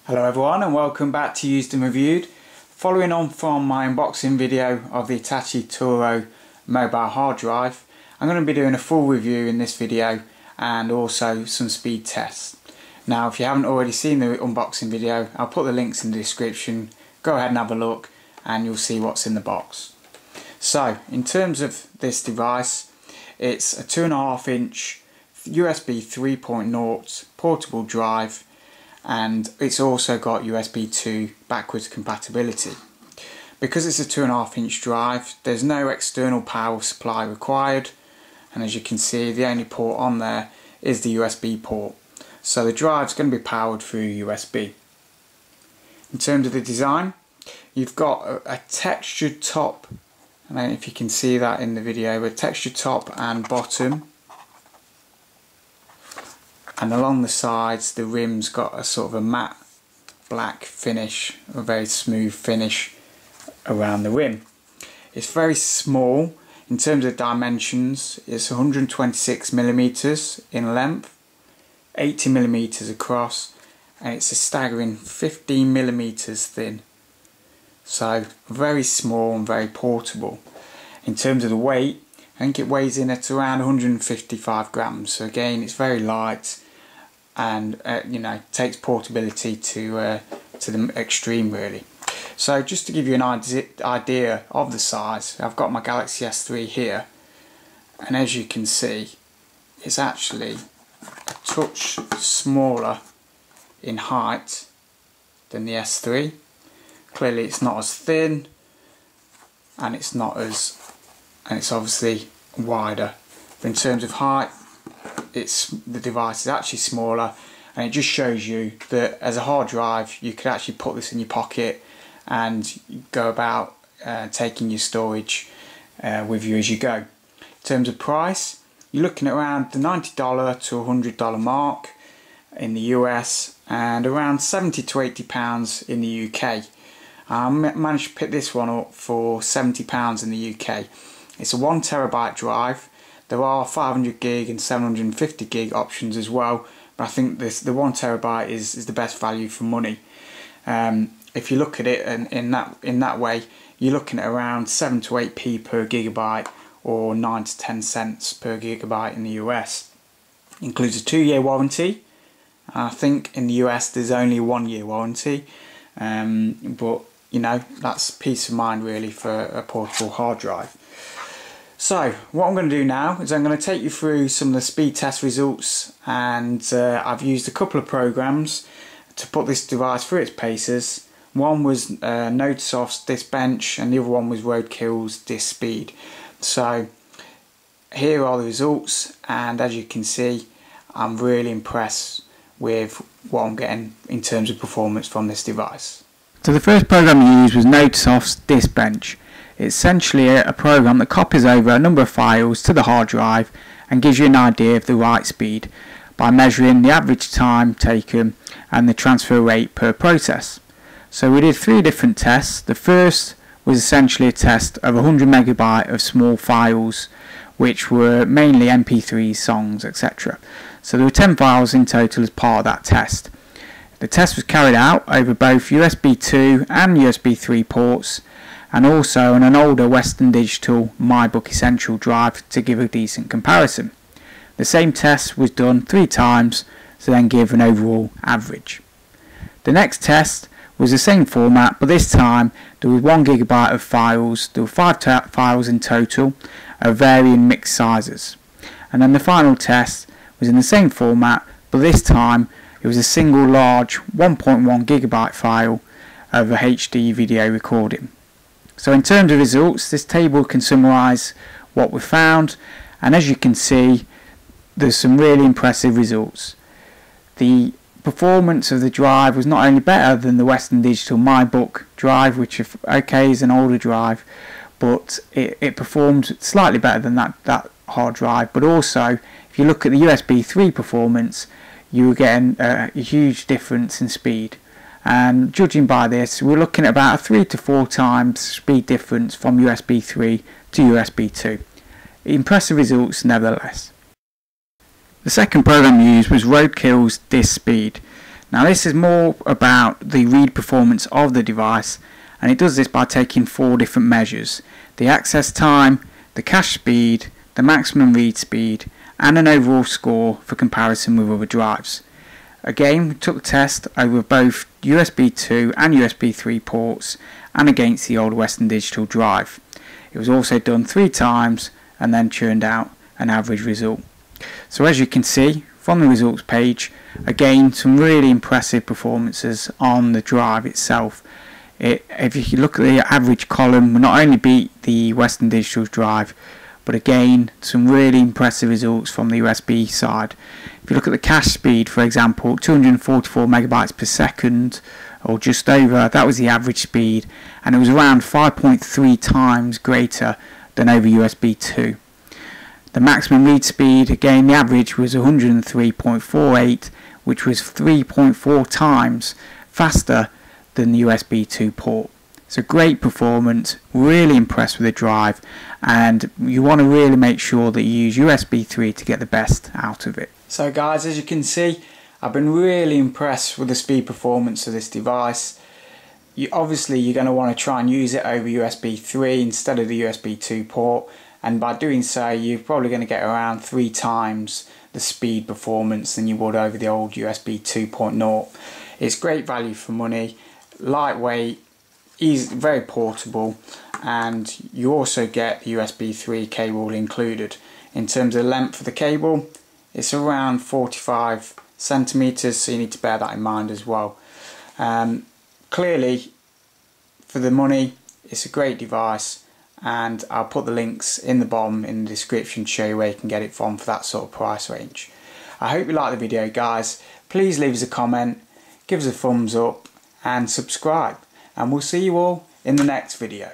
Hello everyone and welcome back to Used and Reviewed. Following on from my unboxing video of the Hitachi Touro mobile hard drive, I'm going to be doing a full review in this video and also some speed tests. Now if you haven't already seen the unboxing video, I'll put the links in the description. Go ahead and have a look and you'll see what's in the box. So in terms of this device, it's a 2.5 inch USB 3.0 portable drive, and it's also got USB 2 backwards compatibility. Because it's a 2.5 inch drive, there's no external power supply required, and as you can see the only port on there is the USB port, so the drive's going to be powered through USB. In terms of the design, you've got a textured top, I don't know if you can see that in the video, a textured top and bottom. And along the sides the rim's got a sort of a matte black finish, a very smooth finish around the rim. It's very small in terms of dimensions. It's 126mm in length, 80mm across, and it's a staggering 15mm thin. So very small and very portable. In terms of the weight, I think it weighs in at around 155 grams, so again it's very light and takes portability to the extreme really. So just to give you an idea of the size, I've got my Galaxy S3 here, and as you can see it's actually a touch smaller in height than the S3. Clearly it's not as thin, and it's obviously wider, but in terms of height the device is actually smaller, and it just shows you that as a hard drive you could actually put this in your pocket and go about taking your storage with you as you go. In terms of price, you're looking at around the $90 to $100 mark in the US and around £70 to £80 in the UK. I managed to pick this one up for £70 in the UK. It's a 1TB drive. There are 500GB and 750GB options as well, but I think the 1TB is the best value for money. If you look at it in that way, you're looking at around 7 to 8p per gigabyte or 9 to 10 cents per gigabyte in the US. Includes a 2-year warranty. I think in the US there's only a 1-year warranty, but that's peace of mind really for a portable hard drive. So what I'm going to do now is I'm going to take you through some of the speed test results, and I've used a couple of programs to put this device through its paces. One was Nodesoft's Disk Bench and the other one was Roadkill's Disk Speed. So here are the results, and as you can see I'm really impressed with what I'm getting in terms of performance from this device. So the first program I used was Nodesoft's Disk Bench. It's essentially a program that copies over a number of files to the hard drive and gives you an idea of the write speed by measuring the average time taken and the transfer rate per process. So we did 3 different tests. The first was essentially a test of 100 MB of small files, which were mainly MP3s, songs, etc. So there were 10 files in total as part of that test. The test was carried out over both USB 2 and USB 3 ports, and also on an older Western Digital MyBook Essential drive to give a decent comparison. The same test was done 3 times to then give an overall average. The next test was the same format, but this time there was 1 GB of files. There were 5 files in total of varying mixed sizes. And then the final test was in the same format, but this time it was a single large 1.1 GB file of a HD video recording. So in terms of results, this table can summarise what we found, and as you can see there's some really impressive results. The performance of the drive was not only better than the Western Digital MyBook drive, which is an older drive, but it performed slightly better than that hard drive, but also if you look at the USB 3 performance, you were getting a huge difference in speed. And judging by this, we're looking at about a 3 to 4 times speed difference from USB 3 to USB 2. Impressive results nevertheless. The second program used was Roadkill's Disk Speed. Now this is more about the read performance of the device, and it does this by taking 4 different measures: the access time, the cache speed, the maximum read speed, and an overall score for comparison with other drives. Again, we took the test over both USB 2 and USB 3 ports and against the old Western Digital drive. It was also done 3 times and then churned out an average result. So as you can see from the results page, again some really impressive performances on the drive itself. If you look at the average column, we not only beat the Western Digital drive, but again some really impressive results from the USB side. If you look at the cache speed, for example, 244 megabytes per second, or just over, that was the average speed, and it was around 5.3 times greater than over USB 2. The maximum read speed, again the average was 103.48, which was 3.4 times faster than the USB 2 port. So great performance, really impressed with the drive, and you want to really make sure that you use USB 3 to get the best out of it. So guys, as you can see, I've been really impressed with the speed performance of this device. Obviously you're going to want to try and use it over USB 3 instead of the USB 2 port, and by doing so you're probably going to get around 3 times the speed performance than you would over the old USB 2.0. It's great value for money, lightweight, easy, very portable, and you also get the USB 3 cable included. In terms of length of the cable, it's around 45 centimeters, so you need to bear that in mind as well. Clearly, for the money, it's a great device, and I'll put the links in the bottom in the description to show you where you can get it from for that sort of price range. I hope you like the video, guys. Please leave us a comment, give us a thumbs up, and subscribe, and we'll see you all in the next video.